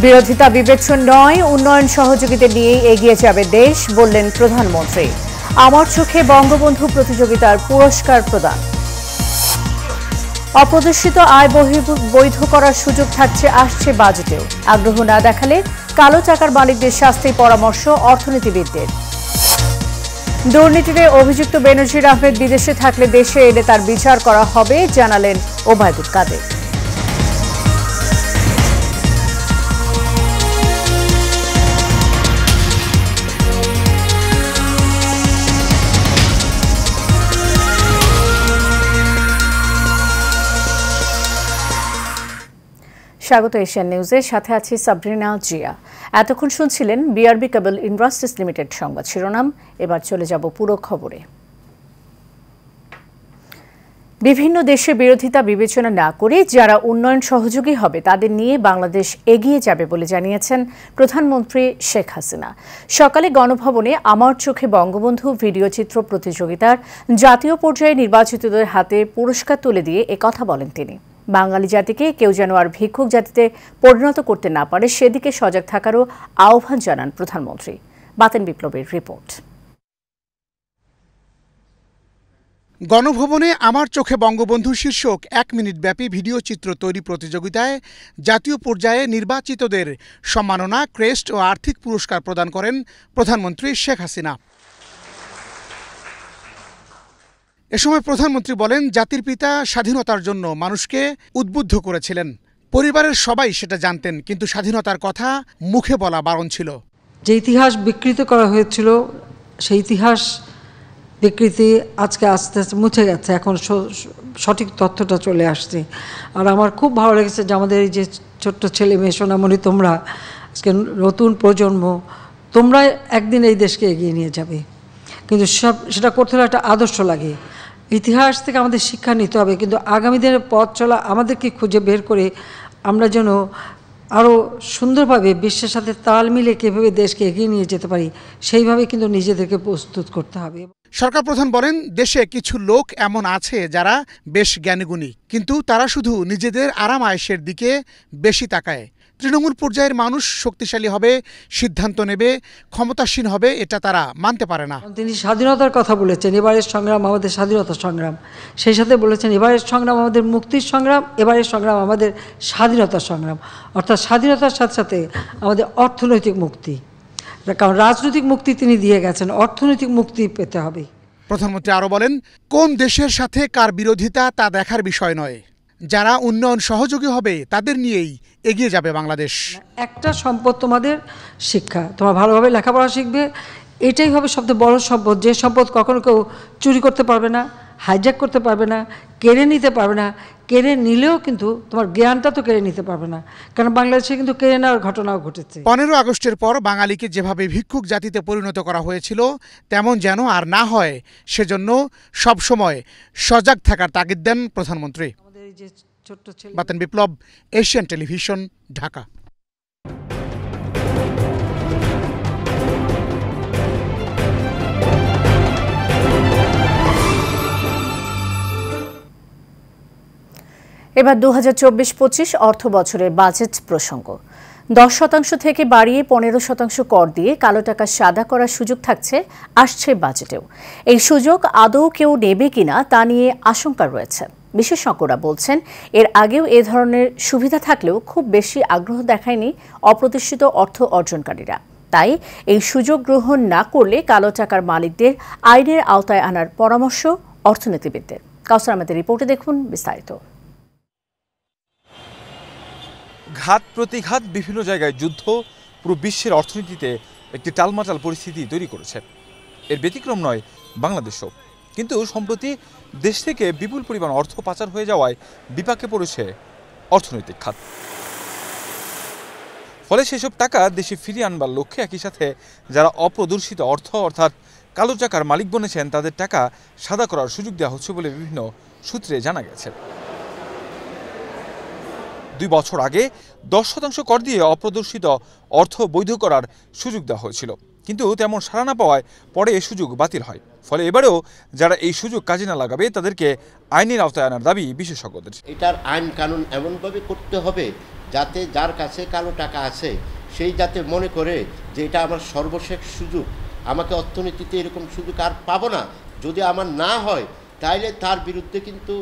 বিরোধিতা বিবেচ্য নয়, উন্নয়ন সহযোগীদের নিয়ে এগিয়ে যাবে দেশ, বললেন প্রধানমন্ত্রী। আমার চোখে বঙ্গবন্ধু প্রতিযোগিতার পুরস্কার প্রদান। অপ্রদর্শিত আয় বৈধ করার সুযোগ আসছে বাজেটেও। আগ্রহ না দেখালে কালো টাকার মালিকদের শাস্তির পরামর্শ অর্থনীতিবিদদের। দুর্নীতিতে অভিযুক্ত বেনজির আহমেদ বিদেশে থাকলে দেশে এলে তার বিচার করা হবে, জানালেন ওবায়দুল কাদের। স্বাগত এশিয়ান নিউজের সাথে আছি সাবরিনা জিয়া। এতক্ষণ শুনছিলেন বিআরবি কেবল ইন্ডাস্ট্রিজ লিমিটেড সংবাদ শিরোনাম। এবার চলে যাব পুরো খবরে। বিভিন্ন দেশে বিরোধিতা বিবেচনা না করে যারা উন্নয়ন সহযোগী হবে তাদের নিয়ে বাংলাদেশ এগিয়ে যাবে বলে জানিয়েছেন প্রধানমন্ত্রী শেখ হাসিনা। সকালে গণভবনে আমার চোখে বঙ্গবন্ধু ভিডিও চিত্র প্রতিযোগিতার জাতীয় পর্যায়ে নির্বাচিতদের হাতে পুরস্কার তুলে দিয়ে একথা বলেন তিনি। বাঙালি জাতিকে কেউ যেন আর ভিক্ষুক জাতিতে পরিণত করতে না পারে সেদিকে সজাগ থাকারও আহ্বান জানান প্রধানমন্ত্রী। বাতেন বিপ্লবের রিপোর্ট। গণভবনে আমার চোখে বঙ্গবন্ধু শীর্ষক 1 মিনিট ব্যাপী ভিডিও চিত্র তৈরি প্রতিযোগিতায় জাতীয় পর্যায়ে নির্বাচিতদের সম্মাননা, ক্রেস্ট ও আর্থিক পুরস্কার প্রদান করেন প্রধানমন্ত্রী শেখ হাসিনা। এ সময় প্রধানমন্ত্রী বলেন, জাতির পিতা স্বাধীনতার জন্য মানুষকে উদ্বুদ্ধ করেছিলেন। পরিবারের সবাই সেটা জানতেন, কিন্তু স্বাধীনতার কথা মুখে বলা বারণ ছিল। যে ইতিহাস বিকৃত করা হয়েছিল সেই ইতিহাস বিকৃতি আজকে আস্তে আস্তে মুছে গেছে, এখন সঠিক তথ্যটা চলে আসছে। আর আমার খুব ভালো লেগেছে যে আমাদের এই যে ছোট্ট ছেলে মেয়ে সোনামণি, তোমরা আজকে নতুন প্রজন্ম, তোমরা একদিন এই দেশকে এগিয়ে নিয়ে যাবে, কিন্তু সেটা করতে হলে একটা আদর্শ লাগে। ইতিহাস থেকে আমাদের শিক্ষা নিতে হবে, কিন্তু আগামী দিনের পথ চলা আমাদেরকে খুঁজে বের করে আমরা যেন আরও সুন্দরভাবে বিশ্বের সাথে তাল মিলে কীভাবে দেশকে এগিয়ে নিয়ে যেতে পারি সেইভাবে কিন্তু নিজেদেরকে প্রস্তুত করতে হবে। সরকার প্রধান বলেন, দেশে কিছু লোক এমন আছে যারা বেশ জ্ঞানীগুণী, কিন্তু তারা শুধু নিজেদের আরাম আয়েশের দিকে বেশি তাকায়। তৃণমূল পর্যায়ের মানুষ শক্তিশালী হবে, সিদ্ধান্ত নেবে, ক্ষমতাসীন হবে, এটা তারা মানতে পারে না। তিনি স্বাধীনতার কথা বলেছেন, এবারের সংগ্রাম আমাদের স্বাধীনতা সংগ্রাম, সেই সাথে বলেছেন এবারের সংগ্রাম আমাদের মুক্তির সংগ্রাম, এবারের সংগ্রাম আমাদের স্বাধীনতার সংগ্রাম, অর্থাৎ স্বাধীনতার সাথে সাথে আমাদের অর্থনৈতিক মুক্তি। কারণ রাজনৈতিক মুক্তি তিনি দিয়ে গেছেন, অর্থনৈতিক মুক্তি পেতে হবে। প্রধানমন্ত্রী আরও বলেন, কোন দেশের সাথে কার বিরোধিতা তা দেখার বিষয় নয়, যারা উন্নয়ন সহযোগী হবে তাদের নিয়েই এগিয়ে যাবে বাংলাদেশ। একটা সম্পদ তোমাদের শিক্ষা, তোমরা ভালোভাবে লেখাপড়া শিখবে, এটাই হবে সবচেয়ে বড় সম্পদ, যে সম্পদ কখনো কেউ চুরি করতে পারবে না, হাইজ্যাক করতে পারবে না, কেড়ে নিতে পারবে না। কেড়ে নিলেও কিন্তু তোমার জ্ঞানটা তো কেড়ে নিতে পারবে না, কারণ বাংলাদেশে কিন্তু কেড়ে নেওয়ার ঘটনাও ঘটেছে। 15 আগস্টের পর বাঙালিকে যেভাবে ভিক্ষুক জাতিতে পরিণত করা হয়েছিল তেমন যেন আর না হয়, সেজন্য সবসময় সজাগ থাকার তাগিদ দেন প্রধানমন্ত্রী। বাতেন বিপ্লব, এশিয়ান টেলিভিশন, ঢাকা। এবার 2024-25 অর্থ বছরের বাজেট প্রসঙ্গ। 10% থেকে বাড়িয়ে 15% কর দিয়ে কালো টাকা সাদা করার সুযোগ আসছে বাজেটেও। এই সুযোগ আদৌ কেউ নেবে কিনা তা নিয়ে আশঙ্কা রয়েছে। বিশেষজ্ঞরা বলছেন, এর আগেও এ ধরনের সুবিধা থাকলেও খুব বেশি আগ্রহ দেখায়নি অপ্রতিষ্ঠিত অর্থ অর্জনকারীরা। তাই এই সুযোগ গ্রহণ না করলে কালো টাকার মালিকদের আইনের আওতায় আনার পরামর্শ অর্থনীতিবিদদের। কাউসার আহমেদের রিপোর্টে দেখুন বিস্তারিত। ঘাত প্রতিঘাত, বিভিন্ন জায়গায় যুদ্ধ পুরো বিশ্বের অর্থনীতিতে একটি টালমাটাল পরিস্থিতি তৈরি করেছে। এর ব্যতিক্রম নয় বাংলাদেশও। কিন্তু সম্প্রতি দেশ থেকে বিপুল পরিমাণ অর্থ পাচার হয়ে যাওয়ায় বিপাকে পড়েছে অর্থনৈতিক খাত। ফলে সেসব টাকা দেশে ফিরিয়ে আনবার লক্ষ্যে একই সাথে যারা অপ্রদর্শিত অর্থ অর্থাৎ কালো টাকার মালিক বনেছেন তাদের টাকা সাদা করার সুযোগ দেওয়া হচ্ছে বলে বিভিন্ন সূত্রে জানা গেছে। 2 বছর আগে 10% কর দিয়ে অপ্রদর্শিত অর্থ বৈধ করার সুযোগ দেওয়া হয়েছিল, কিন্তু তেমন সাড়া না পাওয়ায় পরে এই সুযোগ বাতিল হয়। ফলে এবারেও যারা এই সুযোগ কাজে না লাগাবে তাদেরকে আইনের আওতায় আনার দাবি বিশেষজ্ঞদের। এটার আইন কানুন এমনভাবে করতে হবে যাতে যার কাছে কালো টাকা আছে সেই যাতে মনে করে যে এটা আমার সর্বশেষ সুযোগ, আমাকে অর্থনীতিতে এরকম সুযোগ আর পাবো না, যদি আমার না হয় তাইলে তার বিরুদ্ধে কিন্তু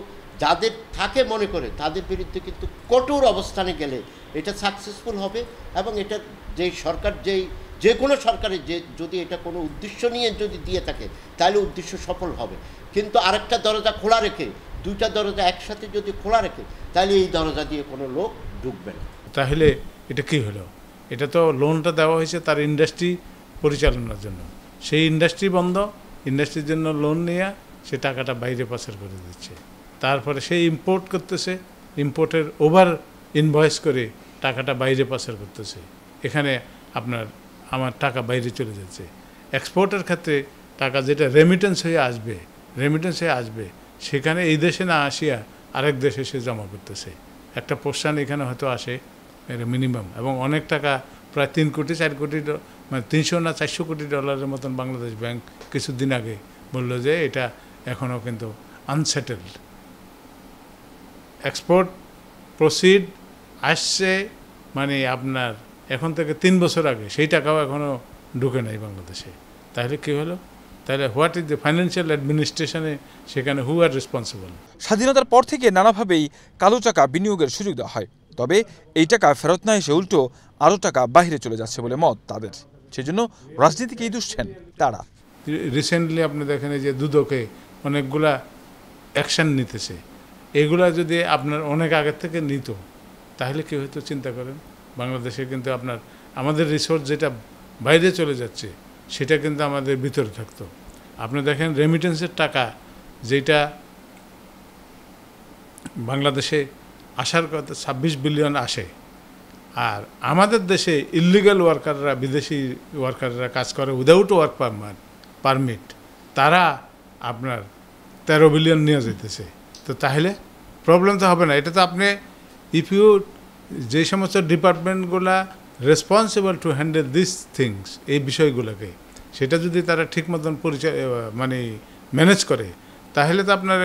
যাদের থাকে মনে করে তাদের বিরুদ্ধে কিন্তু কঠোর অবস্থানে গেলে এটা সাকসেসফুল হবে। এবং এটা যেই সরকার যে কোনো সরকারের যদি এটা কোনো উদ্দেশ্য নিয়ে যদি দিয়ে থাকে তাহলে উদ্দেশ্য সফল হবে। কিন্তু আরেকটা দরজা খোলা রেখে, দুইটা দরজা একসাথে যদি খোলা রেখে তাহলে এই দরজা দিয়ে কোনো লোক ঢুকবে না। তাহলে এটা কি হলো? এটা তো লোনটা দেওয়া হয়েছে তার ইন্ডাস্ট্রি পরিচালনার জন্য, সেই ইন্ডাস্ট্রি বন্ধ, ইন্ডাস্ট্রির জন্য লোন নিয়ে সে টাকাটা বাইরে পাচার করে দিচ্ছে। তারপরে সে ইম্পোর্ট করতেছে, ইম্পোর্টের ওভার ইনভয়েস করে টাকাটা বাইরে পাচার করতেছে। এখানে আমার টাকা বাইরে চলে যাচ্ছে। এক্সপোর্টের ক্ষেত্রে টাকা যেটা রেমিটেন্স হয়ে আসবে সেখানে এই দেশে না আসিয়া আরেক দেশে সে জমা করতেছে। একটা পোর্শন এখানে হয়তো আসে মিনিমাম, এবং অনেক টাকা প্রায় 3 কোটি 4 কোটি মানে 300 না 400 কোটি ডলারের মতন বাংলাদেশ ব্যাংক কিছুদিন আগে বলল যে এটা এখনও কিন্তু আনসেটেলড। এক্সপোর্ট প্রসিড আসছে মানে আপনার এখন থেকে 3 বছর আগে, সেই টাকাও এখনও ঢুকে নাই বাংলাদেশে। তাহলে কী হলো? তাহলে হোয়াট ইজ দ্য ফাইন্যান্সিয়াল অ্যাডমিনিস্ট্রেশনে সেখানে হু আর রেসপন্সিবল? স্বাধীনতার পর থেকে নানাভাবেই কালো টাকা বিনিয়োগের সুযোগ দেওয়া হয়, তবে এই টাকা ফেরত না এসে উল্টো আরও টাকা বাইরে চলে যাচ্ছে বলে মত তাদের। সেজন্য রাজনীতিকেই দুষছেন তারা। রিসেন্টলি আপনি দেখেন যে দুদকে অনেকগুলা অ্যাকশান নিতেছে, এগুলা যদি আপনার অনেক আগের থেকে নিত তাহলে কী হয়তো চিন্তা করেন। বাংলাদেশে কিন্তু আমাদের রিসোর্স যেটা বাইরে চলে যাচ্ছে সেটা কিন্তু আমাদের ভিতরে থাকতো। আপনি দেখেন রেমিটেন্সের টাকা যেটা বাংলাদেশে আসার কথা 26 বিলিয়ন আসে, আর আমাদের দেশে ইলিগাল ওয়ার্কাররা, বিদেশি ওয়ার্কাররা কাজ করে উইদাউট ওয়ার্ক পারমিট, তারা আপনার 13 বিলিয়ন নিয়ে যেতেছে। তো তাহলে প্রবলেম তো হবে না। এটা তো আপনি যে সমস্ত ডিপার্টমেন্টগুলা responsible to handle this things, এই বিষয়গুলোকে, সেটা যদি তারা ঠিক মতন ম্যানেজ করে তাহলে তো আপনার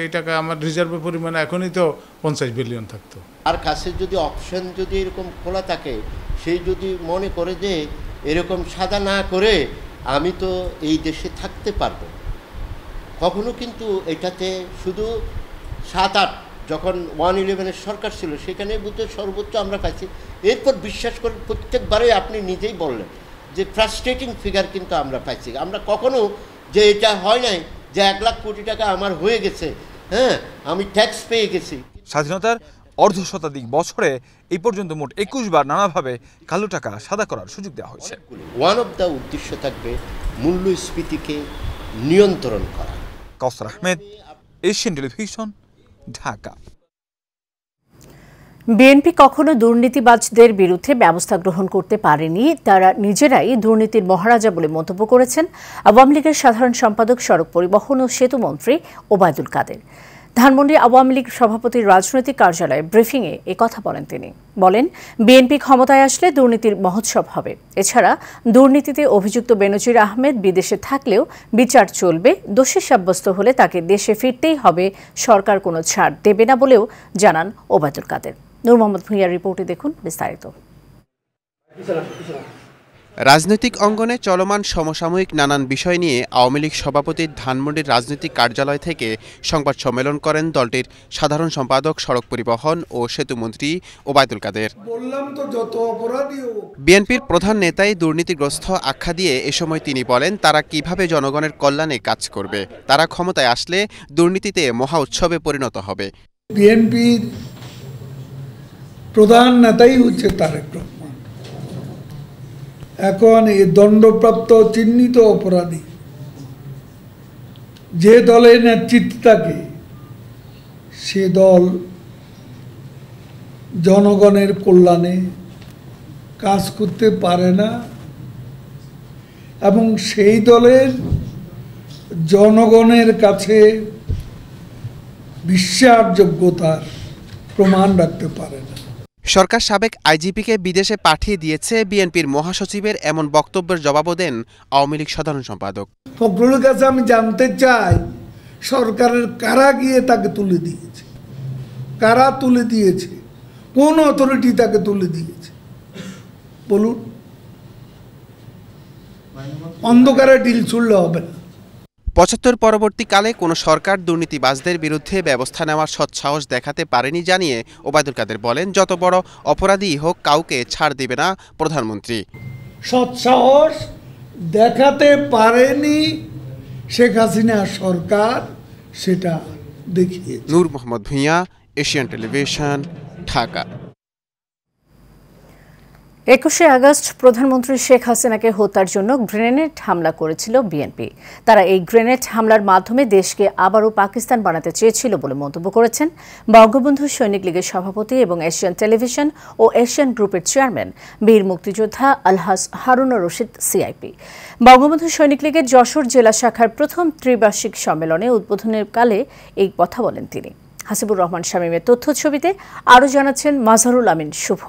এই টাকা আমার রিজার্ভের পরিমাণ এখনই তো 50 বিলিয়ন থাকতো। আর কাছে যদি অপশন যদি এরকম খোলা থাকে, সেই যদি মনে করে যে এরকম সাদা না করে আমি তো এই দেশে থাকতে পারবো, কখনো কিন্তু এটাতে শুধু 7-8 যখন 111-এর সরকার ছিল সেখানে বুঝতে সর্বোচ্চ আমরা পাইছি। এরপর বিশ্বাস করে প্রত্যেকবারে আপনি নিজেই বললেন যে ফ্রাস্ট্রেটিং ফিগার কিন্তু আমরা পাইছি। আমরা কখনো যে এটা হয় নাই যে 1 লাখ কোটি টাকা আমার হয়ে গেছে, হ্যাঁ আমি ট্যাক্স পেয়ে গেছি। স্বাধীনতার অর্ধশতাধিক বছরে এই পর্যন্ত মোট 21 বার নানাভাবে কালো টাকা সাদা করার সুযোগ দেওয়া হয়েছে। ওয়ান অফ দ্য উদ্দেশ্য থাকবে মূল্যস্ফীতিকে নিয়ন্ত্রণ করা। Kawsar Ahmed, Asian television, Dhaka. বিএনপি কখনো দুর্নীতিবাজদের বিরুদ্ধে ব্যবস্থা গ্রহণ করতে পারেনি, তারা নিজেরাই দুর্নীতির মহারাজা বলে মন্তব্য করেছেন আওয়ামী লীগের সাধারণ সম্পাদক, সড়ক পরিবহন ও সেতু মন্ত্রী ওবায়দুল কাদের। ধানমন্ডি আওয়ামী লীগ সভাপতির রাজনৈতিক কার্যালয়ে ব্রিফিংয়ে কথা বলেন তিনি। বলেন, বিএনপি ক্ষমতায় আসলে দুর্নীতির মহোৎসব হবে। এছাড়া দুর্নীতিতে অভিযুক্ত বেনজির আহমেদ বিদেশে থাকলেও বিচার চলবে, দোষী সাব্যস্ত হলে তাকে দেশে ফিরতেই হবে, সরকার কোনো ছাড় দেবে না বলেও জানান ওবায়দুল কাদের। নূর মোহাম্মদ ভূঁইয়ার রিপোর্টে দেখুন বিস্তারিত। রাজনৈতিক অঙ্গনে চলমান সমসাময়িক নানান বিষয় নিয়ে আওয়ামী লীগ সভাপতির ধানমন্ডির রাজনৈতিক কার্যালয় থেকে সংবাদ সম্মেলন করেন দলটির সাধারণ সম্পাদক, সড়ক পরিবহন ও সেতুমন্ত্রী ওবায়দুল কাদের। বিএনপির প্রধান নেতাই দুর্নীতিগ্রস্ত আখ্যা দিয়ে এ সময় তিনি বলেন, তারা কিভাবে জনগণের কল্যাণে কাজ করবে। তারা ক্ষমতায় আসলে দুর্নীতিতে মহা উৎসবে পরিণত হবে। বিএনপির প্রধান নেতাই হচ্ছে তারেক রহমান। এখন এই দণ্ডপ্রাপ্ত চিহ্নিত অপরাধী যে দলের নেতৃত্বে থাকে সে দল জনগণের কল্যাণে কাজ করতে পারে না এবং সেই দলের জনগণের কাছে বিশ্বাসযোগ্যতার প্রমাণ রাখতে পারে না। সরকার সাবেক আইজিপিকে বিদেশে পাঠিয়ে দিয়েছে বিএনপির মহাসচিবের এমন বক্তব্যের জবাবও দেন আওয়ামী লীগ সাধারণ সম্পাদক। ফখরুলের কাছে আমি জানতে চাই, সরকারের কারা গিয়ে তাকে তুলে দিয়েছে, কারা তুলে দিয়েছে? কোন অথরিটি তাকে তুলে দিয়েছে বলুন? অন্ধকারে ডিল ছুড়লে হবে না। ৭৫ পরবর্তীকালে কোনো সরকার দুর্নীতিবাজদের বিরুদ্ধে ব্যবস্থা নেওয়ার সৎসাহস দেখাতে পারেনি জানিয়ে ওবায়দুল কাদের বলেন, যত বড় অপরাধী হোক কাউকে ছাড় দিবে না প্রধানমন্ত্রী। সৎসাহস দেখাতে পারেনি শেখ হাসিনা সরকার, সেটা দেখিয়েছে। নূর মোহাম্মদ ভূঁইয়া, এশিয়ান টেলিভিশন, ঢাকা। ২১শে আগস্ট প্রধানমন্ত্রী শেখ হাসিনাকে হত্যার জন্য গ্রেনেড হামলা করেছিল বিএনপি। তারা এই গ্রেনেড হামলার মাধ্যমে দেশকে আবারও পাকিস্তান বানাতে চেয়েছিল বলে মন্তব্য করেছেন বঙ্গবন্ধু সৈনিক লীগের সভাপতি এবং এশিয়ান টেলিভিশন ও এশিয়ান গ্রুপের চেয়ারম্যান বীর মুক্তিযোদ্ধা আলহাজ হারুনুর রশিদ সিআইপি। বঙ্গবন্ধু সৈনিক লীগের যশোর জেলা শাখার প্রথম ত্রিবার্ষিক সম্মেলনে উদ্বোধনের কালে এই কথা বলেন তিনি। হাসিবুর রহমান শামীমের তথ্য ছবিতে আরও জানাচ্ছেন মাজহারুল আমিন শুভ।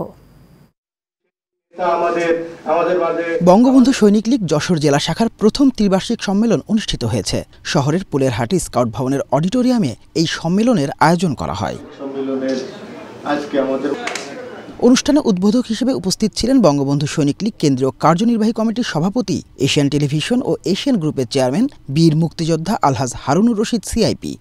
বঙ্গবন্ধু সৈনিক লীগ যশোর জেলা শাখার প্রথম ত্রিবার্ষিক সম্মেলন অনুষ্ঠিত হয়েছে। শহরের পুলেরহাটি স্কাউট ভবনের অডিটোরিয়ামে এই সম্মেলনের আয়োজন করা হয়। অনুষ্ঠানে উদ্বোধক হিসেবে উপস্থিত ছিলেন বঙ্গবন্ধু সৈনিক লীগ কেন্দ্রীয় কার্যনির্বাহী কমিটির সভাপতি, এশিয়ান টেলিভিশন ও এশিয়ান গ্রুপের চেয়ারম্যান বীর মুক্তিযোদ্ধা আলহাজ হারুনুর রশিদ সিআইপি।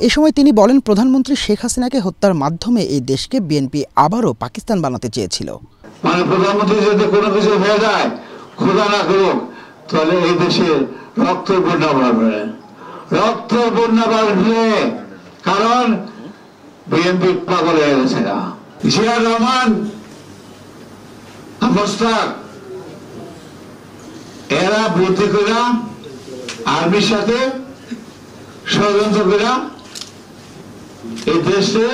এ সময় তিনি বলেন, প্রধানমন্ত্রী শেখ হাসিনাকে হত্যার মাধ্যমে এই দেশকে বিএনপি আবারও পাকিস্তান বানাতে চেয়েছিল। মানে প্রধানমন্ত্রী যদি কোনো কিছু হয়ে যায়, খোদা না করুক, তাহলে এই দেশে রক্তের বন্যা বাড়বে, রক্তের বন্যা বাড়বে। কারণ বিএনপি পাগল হয়ে গেছে না। জিয়া রহমান, মোশতাক, এরা বুদ্ধি করে আর্মির সাথে ষড়যন্ত্র করে এই দেশে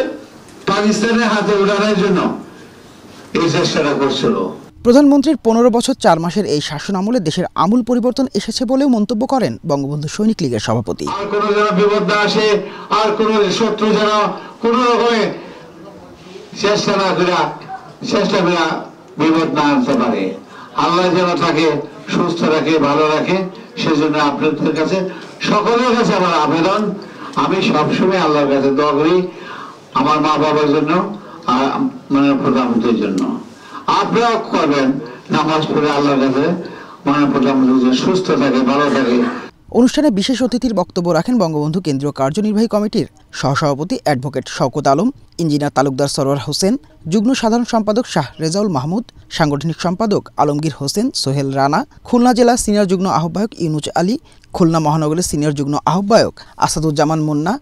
পাকিস্তানের হাতে উঠানোর জন্য এই চেষ্টাটা করছিল। প্রধানমন্ত্রীর ১৫ বছর ৪ মাসের এই শাসন আমলে দেশের আমূল পরিবর্তন এসেছে বলেও মন্তব্য করেন বঙ্গবন্ধু সৈনিক লীগের সভাপতি। আর কোনো যেন বিপদ না আসে, আর কোন শত্রু যেন কোন রকমে চেষ্টা করে বিপদ না আনতে পারে। আল্লাহ যেন তাকে সুস্থ রাখে, ভালো রাখে। সেজন্য আপনাদের কাছে, সকলের কাছে আমার আবেদন, আমি সবসময় আল্লাহর কাছে দোয়া করি আমার মা বাবার জন্য, আর মানে প্রধানমন্ত্রীর জন্য। আপনারাও করবেন, নামাজ পড়ে আল্লাহর কাছে মানে প্রধানমন্ত্রী সুস্থ থাকে, ভালো থাকে। অনুষ্ঠানে বিশেষ অতিথির বক্তব্য রাখেন বঙ্গবন্ধু কেন্দ্রীয় কার্যনির্বাহী কমিটির সহসভাপতি অ্যাডভোকেট শওকত আলম, ইঞ্জিনিয়ার তালুকদার সরওয়ার হোসেন, যুগ্ম সাধারণ সম্পাদক শাহ রেজাউল মাহমুদ, সাংগঠনিক সম্পাদক আলমগীর হোসেন, সোহেল রানা, খুলনা জেলা সিনিয়র যুগ্ম আহ্বায়ক ইউনুস আলী, খুলনা মহানগরের সিনিয়র যুগ্ম আহ্বায়ক আসাদুজ্জামান মুন্না,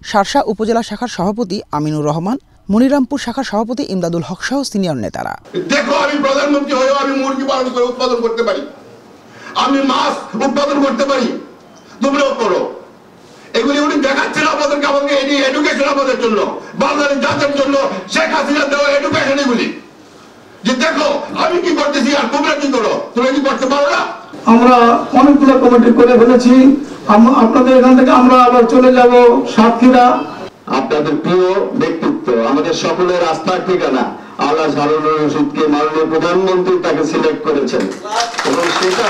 শার্শা উপজেলা শাখার সভাপতি আমিনুর রহমান, মনিরামপুর শাখার সভাপতি ইমদাদুল হক সহ সিনিয়র নেতারা। দেখো, আমি প্রধানমন্ত্রী হয়েও আমি মুরগি পালন করে উৎপাদন করতে পারি, আমি মাছ উৎপাদন করতে পারি, তোমরাও করো। এগুলি উনি দেখাচ্ছেন আমাদেরকে, আমাদের এডুকেশন আমাদের জন্য, বাংলাদেশ জাতির জন্য শেখ হাসিনা দেওয়া এডুকেশন এগুলি, যে দেখো আমি কি করতেছি আর তোমরা কি করো, তোমরা কি করতে পারো না। আমরা অনেকগুলো কমিটি করে ফেলেছি। আপনাদের এখান থেকে আমরা আবার চলে যাব সাতক্ষীরা। আপনাদের প্রিয় ব্যক্তিত্ব, আমাদের সকলের আস্থার ঠিকানা আলহাজ হারুনুর রশিদকে মাননীয় প্রধানমন্ত্রী তাকে সিলেক্ট করেছেন এবং সেটা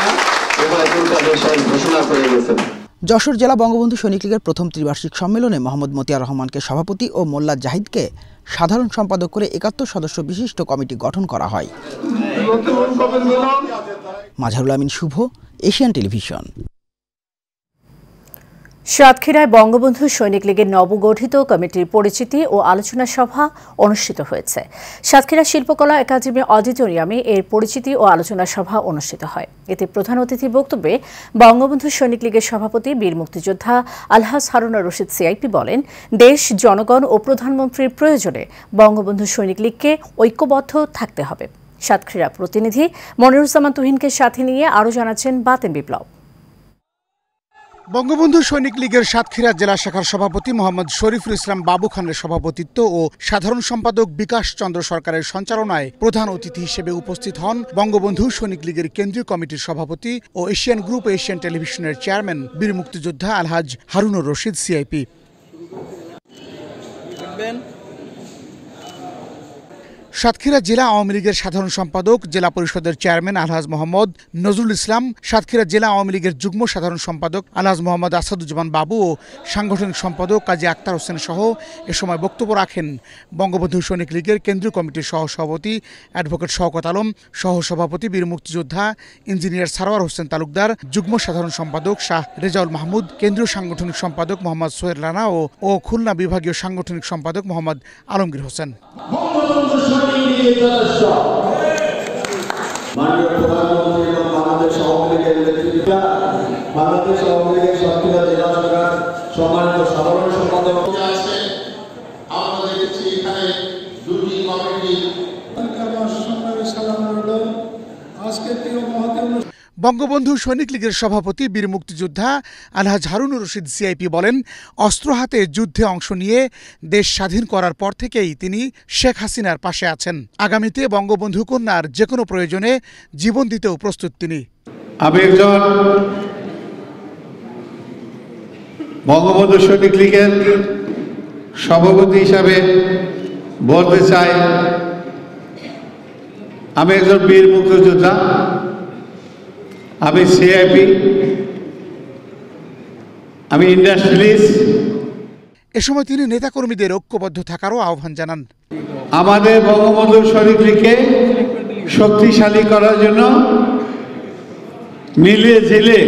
ঘোষণা করে গেছেন। যশোর জেলা বঙ্গবন্ধু সৈনিক লীগের প্রথম ত্রিবার্ষিক সম্মেলনে মোহাম্মদ মতিয়ার রহমানকে সভাপতি ও মোল্লা জাহিদকে সাধারণ সম্পাদক করে ৭১ সদস্য বিশিষ্ট কমিটি গঠন করা হয়। মাজহারুল আমিন শুভ, এশিয়ান টেলিভিশন। সাতক্ষীরায় বঙ্গবন্ধু সৈনিক লীগের নবগঠিত কমিটির পরিচিতি ও আলোচনা সভা অনুষ্ঠিত হয়েছে। সাতক্ষীরা শিল্পকলা একাডেমি অডিটোরিয়ামে এর পরিচিতি ও আলোচনা সভা অনুষ্ঠিত হয়। এতে প্রধান অতিথির বক্তব্যে বঙ্গবন্ধু সৈনিক লীগের সভাপতি বীর মুক্তিযোদ্ধা আলহাজ হারুনুর রশিদ সিআইপি বলেন, দেশ, জনগণ ও প্রধানমন্ত্রীর প্রয়োজনে বঙ্গবন্ধু সৈনিক লীগকে ঐক্যবদ্ধ থাকতে হবে। সাতক্ষীরা প্রতিনিধি মনিরুজ্জামান তুহিনকে সাথে নিয়ে আরও জানাচ্ছেন বাতেন বিপ্লব। বঙ্গবন্ধু সৈনিক লীগের সাতক্ষীরা জেলা শাখার সভাপতি মোহাম্মদ শরীফুল ইসলাম বাবু খানের সভাপতিত্ব ও সাধারণ সম্পাদক বিকাশ চন্দ্র সরকারের সঞ্চালনায় প্রধান অতিথি হিসেবে উপস্থিত হন বঙ্গবন্ধু সৈনিক লীগের কেন্দ্রীয় কমিটির সভাপতি ও এশিয়ান গ্রুপ ও এশিয়ান টেলিভিশনের চেয়ারম্যান বীর মুক্তিযোদ্ধা আলহাজ হারুনুর রশিদ সিআইপি। সাতক্ষীরা জেলা আওয়ামী লীগের সাধারণ সম্পাদক, জেলা পরিষদের চেয়ারম্যান আলহাজ মোহাম্মদ নজরুল ইসলাম, সাতক্ষীরা জেলা আওয়ামী লীগের যুগ্ম সাধারণ সম্পাদক আলহাজ মোহাম্মদ আসাদুজ্জামান বাবু ও সাংগঠনিক সম্পাদক কাজী আক্তার হোসেন সহ এ সময় বক্তব্য রাখেন বঙ্গবন্ধু সৈনিক লীগের কেন্দ্রীয় কমিটির সহসভাপতি অ্যাডভোকেট শওকত আলম, সহসভাপতি বীর মুক্তিযোদ্ধা ইঞ্জিনিয়ার সারোয়ার হোসেন তালুকদার, যুগ্ম সাধারণ সম্পাদক শাহ রেজাউল মাহমুদ, কেন্দ্রীয় সাংগঠনিক সম্পাদক মোহাম্মদ সোহেল রানা ও খুলনা বিভাগীয় সাংগঠনিক সম্পাদক মোহাম্মদ আলমগীর হোসেন। বাংলাদেশ আওয়ামী লীগের সাতক্ষীরা জেলা শাখার সম্মানিত সাধারণ সম্পাদক আছে। আমরা দেখেছি এখানে দুটি কমিটি বঙ্গবন্ধু সৈনিক লীগের সভাপতি বীর মুক্তিযোদ্ধা আলহাজ হারুনুর রশিদ সিআইপি বলেন, অস্ত্র হাতে যুদ্ধে অংশ নিয়ে দেশ স্বাধীন করার পর থেকেই তিনি শেখ হাসিনার পাশে আছেন। আগামীতে বঙ্গবন্ধু কন্যার যে কোনো প্রয়োজনে জীবন দিতেও প্রস্তুত তিনি। আমি একজন বঙ্গবন্ধু সৈনিক লীগের সভাপতি হিসাবে বলতে চাই, আমি একজন বীর মুক্তিযোদ্ধা, আমি সিআইপি, আমি ইন্ডাস্ট্রিয়ালিস্ট। এ সময় তিনি নেতাকর্মীদের ঐক্যবদ্ধ থাকারও আহ্বান জানান। আমাদের বঙ্গবন্ধু সৈনিক লীগকে শক্তিশালী করার জন্য মিলিয়ে ঝিলে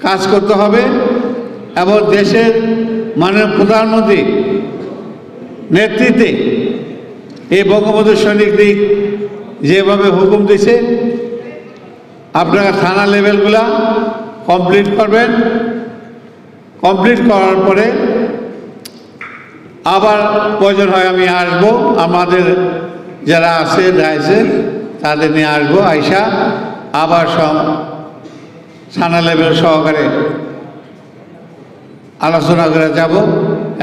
কাজ করতে হবে এবং দেশের মাননীয় প্রধানমন্ত্রী নেতৃত্বে এই বঙ্গবন্ধু সৈনিক লীগ যেভাবে হুকুম দিছে, আপনারা থানা লেভেলগুলা কমপ্লিট করবেন। কমপ্লিট করার পরে আবার প্রয়োজন হয় আমি আসবো, আমাদের যারা আছে তাদের নিয়ে আসবো, আইসা আবার সব থানা লেভেল সহকারে আলোচনা করে যাব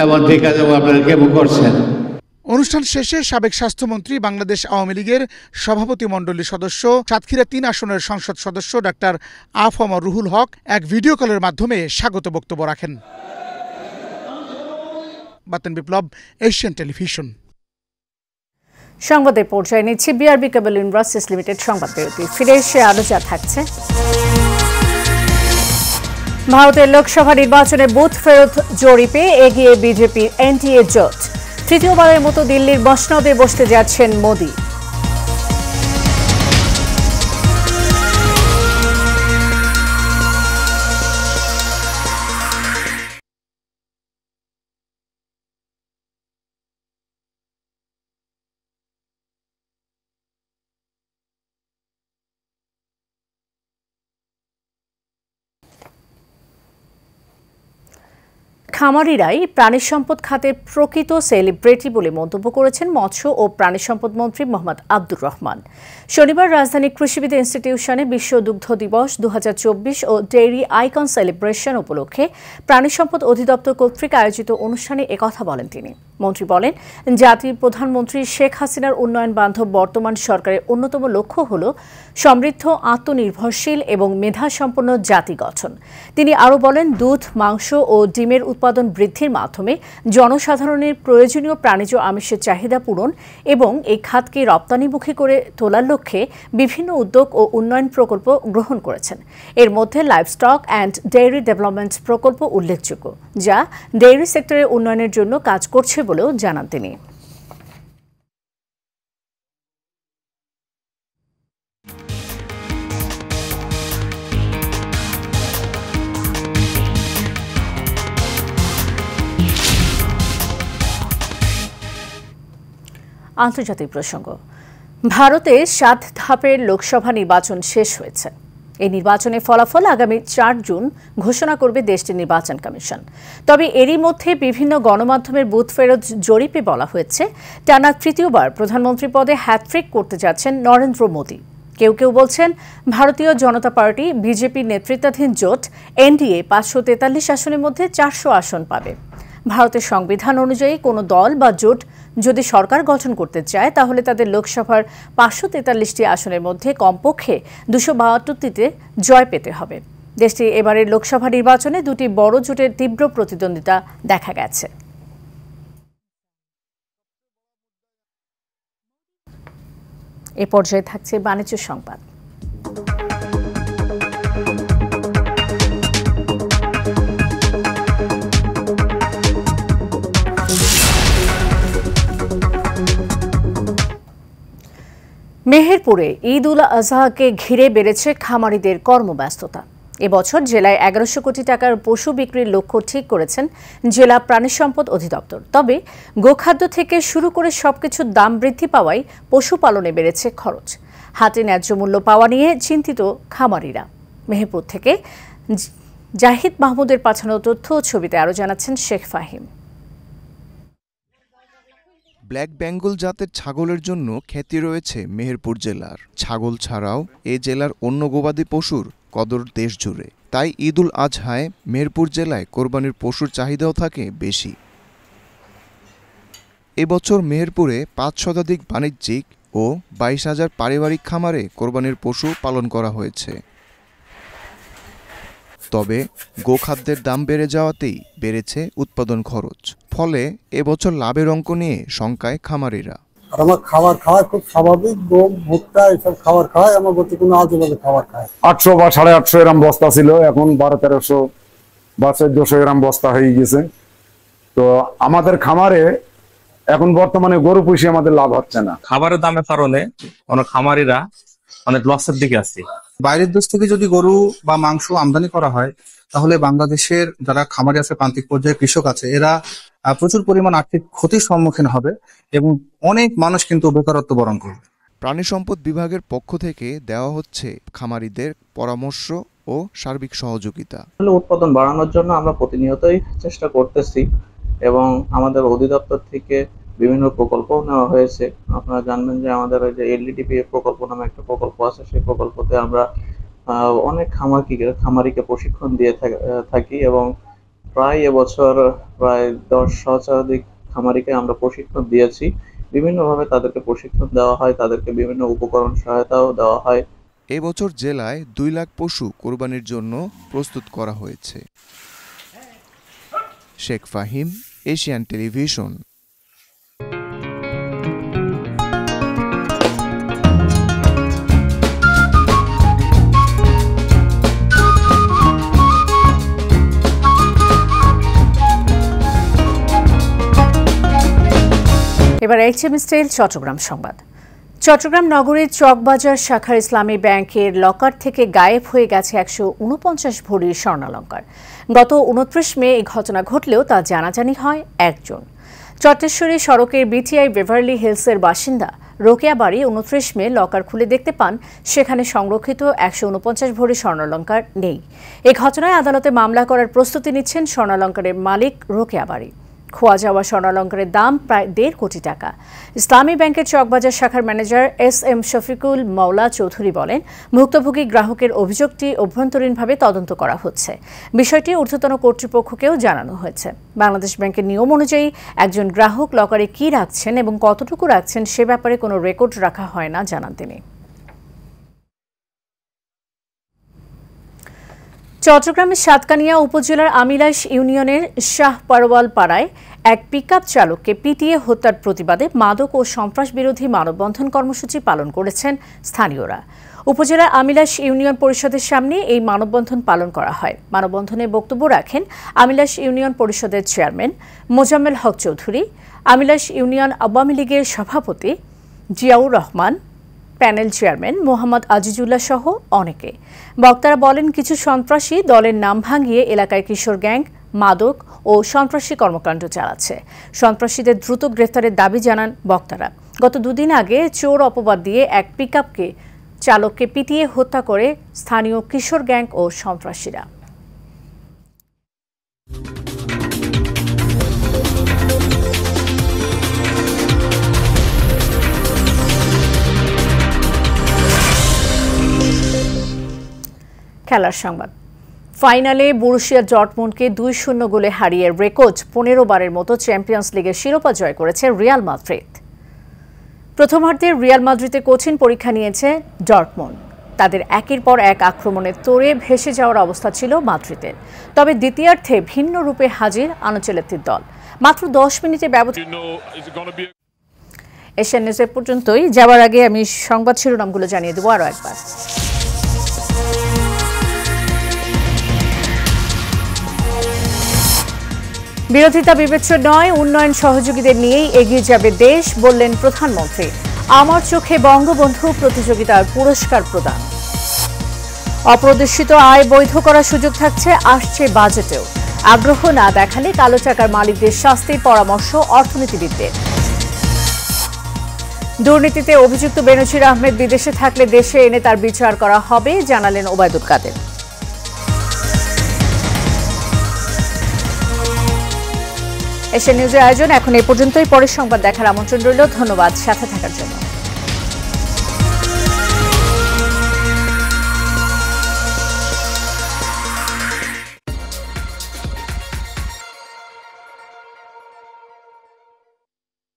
এবং দেখা যাবো আপনারা কেমন করছেন। অনুষ্ঠান শেষে সাবেক স্বাস্থ্যমন্ত্রী, বাংলাদেশ আওয়ামী লীগের সভাপতি মণ্ডলীর সদস্য, সাতক্ষীরা ৩ আসনের সংসদ সদস্য ডাক্তার আফম রুহুল হক এক ভিডিও কলের মাধ্যমে স্বাগত বক্তব্য রাখেন। বাতেন বিপ্লব, এশিয়ান টেলিভিশন। সংবাদের পর্যায়ে নিচ্ছে বিআরবি কেবল ইন্ডাস্ট্রিজ লিমিটেড সংবাদ বিরতি। ফিরে এসে আরো যা থাকছে। ভারতের লোকসভা নির্বাচনে বুথ ফেরত জরিপে এগিয়ে বিজেপির এনডিএ জোট। তৃতীয়বারের মতো দিল্লির মসনদে বসতে যাচ্ছেন মোদি। খামারিরাই প্রাণী সম্পদ খাতের প্রকৃত সেলিব্রিটি বলে মন্তব্য করেছেন মৎস্য ও প্রাণী সম্পদ মন্ত্রী মোহাম্মদ আব্দুর রহমান। শনিবার রাজধানী কৃষিবিদ ইনস্টিটিউশনে বিশ্ব দুগ্ধ দিবস 2024 ও ডেইরি আইকন সেলিব্রেশন উপলক্ষে প্রাণী সম্পদ অধিদপ্তর কর্তৃক আয়োজিত অনুষ্ঠানে একথা বলেন তিনি। মন্ত্রী বলেন, জাতির প্রধানমন্ত্রী শেখ হাসিনার উন্নয়ন বান্ধব বর্তমান সরকারের অন্যতম লক্ষ্য হল সমৃদ্ধ, আত্মনির্ভরশীল এবং মেধাসম্পন্ন জাতি গঠন। তিনি আরও বলেন, দুধ, মাংস ও ডিমের উৎপাদন বৃদ্ধির মাধ্যমে জনসাধারণের প্রয়োজনীয় প্রাণীজ আমিষের চাহিদা পূরণ এবং এই খাতকে রপ্তানিমুখী করে তোলার লক্ষ্যে বিভিন্ন উদ্যোগ ও উন্নয়ন প্রকল্প গ্রহণ করেছেন। এর মধ্যে লাইভস্টক অ্যান্ড ডেইরি ডেভেলপমেন্ট প্রকল্প উল্লেখযোগ্য, যা ডেইরি সেক্টরের উন্নয়নের জন্য কাজ করছে বলেও জানান তিনি। আন্তর্জাতিক প্রসঙ্গ। ভারতে 7 ধাপের লোকসভা নির্বাচন শেষ হয়েছে। এই নির্বাচনের ফলাফল আগামী 4 জুন ঘোষণা করবে দেশটির নির্বাচন কমিশন। তবে এরই মধ্যে বিভিন্ন গণমাধ্যমের বুথ ফেরত জরিপে বলা হয়েছে, টানা তৃতীয়বার প্রধানমন্ত্রী পদে হ্যাট্রিক করতে যাচ্ছেন নরেন্দ্র মোদি। কেউ কেউ বলছেন, ভারতীয় জনতা পার্টি বিজেপি নেতৃত্বাধীন জোট এনডিএ 543 আসনের মধ্যে 400 আসন পাবে। ভারতের সংবিধান অনুযায়ী কোনো দল বা জোট যদি সরকার গঠন করতে চায়, তাহলে তাদের লোকসভার 543টি আসনের মধ্যে কমপক্ষে 272টিতে জয় পেতে হবে। দেশটির এবারের লোকসভা নির্বাচনে দুটি বড় জোটের তীব্র প্রতিদ্বন্দ্বিতা দেখা গেছে। এ পর্যায়ে থাকছে বাণিজ্য সংবাদ। মেহেরপুরে ঈদ উল আজহাকে ঘিরে বেড়েছে খামারিদের কর্মব্যস্ততা। এবছর জেলায় 1100 কোটি টাকার পশু বিক্রির লক্ষ্য ঠিক করেছেন জেলা প্রাণী সম্পদ অধিদপ্তর। তবে গোখাদ্য থেকে শুরু করে সবকিছুর দাম বৃদ্ধি পাওয়ায় পশুপালনে বেড়েছে খরচ। হাটে ন্যায্য মূল্য পাওয়া নিয়ে চিন্তিত খামারিরা। মেহেরপুর থেকে জাহিদ মাহমুদের পাঠানো তথ্য ও ছবিতে আরও জানাচ্ছেন শেখ ফাহিম। ব্ল্যাক বেঙ্গল জাতের ছাগলের জন্য খ্যাতি রয়েছে মেহেরপুর জেলার। ছাগল ছাড়াও এ জেলার অন্য গবাদি পশুর কদর দেশ জুড়ে। তাই ঈদ উল আজহায় মেহেরপুর জেলায় কোরবানির পশুর চাহিদাও থাকে বেশি। এবছর মেহেরপুরে 5 শতাধিক বাণিজ্যিক ও 22,000 পারিবারিক খামারে কোরবানির পশু পালন করা হয়েছে। তবে গোখাদ্যের দাম বেড়ে যাওয়াতেই বেড়েছে উৎপাদন খরচ। ফলে এবছর লাভের অঙ্ক নিয়ে শঙ্কায় খামারিরা। আমার খাবার খাওয়া খুব স্বাভাবিক, গম ভুট্টা এসব খাবার খায়, আমার গতি কোনো আজেবাজে খাবার খায়। 800 বা 850 গ্রাম বস্তা ছিল, এখন 1200-1300 বা 1400 গ্রাম বস্তা হয়ে গেছে। তো আমাদের খামারে এখন বর্তমানে গরু পুষে আমাদের লাভ হচ্ছে না। খাবারের দামের কারণে অনেক খামারিরা অনেক লসের দিকে আছে। বাইরের দেশ থেকে যদি গরু বা মাংস আমদানি করা হয়, তাহলে বাংলাদেশের যারা খামারি আছে, প্রান্তিক পর্যায়ে কৃষক আছে, এরা প্রচুর পরিমাণ আর্থিক ক্ষতির সম্মুখীন হবে এবং অনেক মানুষ কিন্তু বেকারত্ব বরণ করবে। প্রাণী সম্পদ বিভাগের পক্ষ থেকে দেওয়া হচ্ছে খামারিদের পরামর্শ ও সার্বিক সহযোগিতা। উৎপাদন বাড়ানোর জন্য আমরা প্রতিনিয়তই চেষ্টা করতেছি এবং আমাদের অধিদপ্তর থেকে বিভিন্ন প্রকল্প নেওয়া হয়েছে। আপনারা জানবেন যে আমাদের ওই যে এলডিডিপি প্রকল্প নামে একটা প্রকল্প আছে, সেই প্রকল্পতে আমরা অনেক খামারিকে প্রশিক্ষণ দিয়ে থাকি এবং প্রায় এবছর প্রায় 10 শতাধিক খামারিকে আমরা প্রশিক্ষণ দিয়েছি। বিভিন্নভাবে তাদেরকে প্রশিক্ষণ দেওয়া হয়, তাদেরকে বিভিন্ন উপকরণ সহায়তাও দেওয়া হয়। এবছর জেলায় 2 লাখ পশু কোরবানির জন্য প্রস্তুত করা হয়েছে। Sheikh Fahim, Asian television. এবার HM স্টাইল চট্টগ্রাম সংবাদ। চট্টগ্রাম নগরীর চকবাজার শাখার ইসলামী ব্যাংকের লকার থেকে গায়েব হয়ে গেছে 149 ভরির স্বর্ণালঙ্কার। গত 29 মে এই ঘটনা ঘটলেও তা জানাজানি হয় একজন। চট্টেশ্বরী সড়কের বিটিআই বেভারলি হিলসের বাসিন্দা রোকেয়া বাড়ি 29 মে লকার খুলে দেখতে পান সেখানে সংরক্ষিত 149 ভরি স্বর্ণালঙ্কার নেই। এই ঘটনায় আদালতে মামলা করার প্রস্তুতি নিচ্ছেন স্বর্ণালঙ্কারের মালিক রোকেয়া বাড়ি। খোয়া যাওয়া স্বর্ণালঙ্কারের দাম প্রায় 1.5 কোটি টাকা। ইসলামী ব্যাংকের চকবাজার শাখার ম্যানেজার SM শফিকুল মওলা চৌধুরী বলেন, ভুক্তভোগী গ্রাহকের অভিযোগটি অভ্যন্তরীণভাবে তদন্ত করা হচ্ছে। বিষয়টি ঊর্ধ্বতন কর্তৃপক্ষকেও জানানো হয়েছে। বাংলাদেশ ব্যাংকের নিয়ম অনুযায়ী একজন গ্রাহক লকারে কি রাখছেন এবং কতটুকু রাখছেন সে ব্যাপারে কোনো রেকর্ড রাখা হয় না, জানান তিনি। চট্টগ্রামের সাতকানিয়া উপজেলার আমিলাইশ ইউনিয়নের শাহ পারওয়াল পাড়ায় এক পিকআপ চালককে পিটিয়ে হত্যার প্রতিবাদে মাদক ও সন্ত্রাস বিরোধী মানববন্ধন কর্মসূচি পালন করেছেন স্থানীয়রা। উপজেলার আমিলাইশ ইউনিয়ন পরিষদের সামনে এই মানববন্ধন পালন করা হয়। মানববন্ধনে বক্তব্য রাখেন আমিলাইশ ইউনিয়ন পরিষদের চেয়ারম্যান মোজাম্মেল হক চৌধুরী, আমিলাইশ ইউনিয়ন আওয়ামী লীগের সভাপতি জিয়াউর রহমান, প্যানেল চেয়ারম্যান মোহাম্মদ আজিজুল্লাহ সহ অনেকে। বক্তারা বলেন, কিছু সন্ত্রাসী দলের নাম ভাঙিয়ে এলাকায় কিশোর গ্যাং, মাদক ও সন্ত্রাসী কর্মকাণ্ড চালাচ্ছে। সন্ত্রাসীদের দ্রুত গ্রেফতারের দাবি জানান বক্তারা। গত 2 দিন আগে চোর অপবাদ দিয়ে এক পিকআপকে চালককে পিটিয়ে হত্যা করে স্থানীয় কিশোর গ্যাং ও সন্ত্রাসীরা। খেলার সংবাদ। ফাইনালে বরুসিয়া ডর্টমুন্ডকে 2-0 গোলে হারিয়ে রেকর্ড 15 বারের মতো চ্যাম্পিয়ন্স লিগের শিরোপা জয় করেছে রিয়াল মাদ্রিদ। প্রথমার্ধে রিয়াল মাদ্রিদে কঠিন পরীক্ষা নিয়েছে ডর্টমুন্ড। তাদের একের পর এক আক্রমণের তোড়ে ভেসে যাওয়ার অবস্থা ছিল মাদ্রিদের। তবে দ্বিতীয়ার্ধে ভিন্ন রূপে হাজির আনচেলত্তির দল। মাত্র 10 মিনিটে ব্যবধান এশিয়ান নিউজ এ পর্যন্তই। যাওয়ার আগে আমি সংবাদ শিরোনামগুলো জানিয়ে দেবো আরও একবার। বিরোধিতা বিবেচ্য নয়, উন্নয়ন সহযোগীদের নিয়েই এগিয়ে যাবে দেশ, বললেন প্রধানমন্ত্রী। আমার চোখে বঙ্গবন্ধু প্রতিযোগিতার পুরস্কার প্রদান। অপ্রদর্শিত আয় বৈধ করার সুযোগ থাকছে আসছে বাজেটেও। আগ্রহ না দেখালে কালো টাকার মালিকদের শাস্তির পরামর্শ অর্থনীতিবিদদের। দুর্নীতিতে অভিযুক্ত বেনজির আহমেদ বিদেশে থাকলে দেশে এনে তার বিচার করা হবে, জানালেন ওবায়দুল কাদের। এশিয়ান নিউজের আয়োজন এখন এই পর্যন্তই। পরের সংবাদ দেখার আমন্ত্রণ রইল। ধন্যবাদ সাথে থাকার জন্য।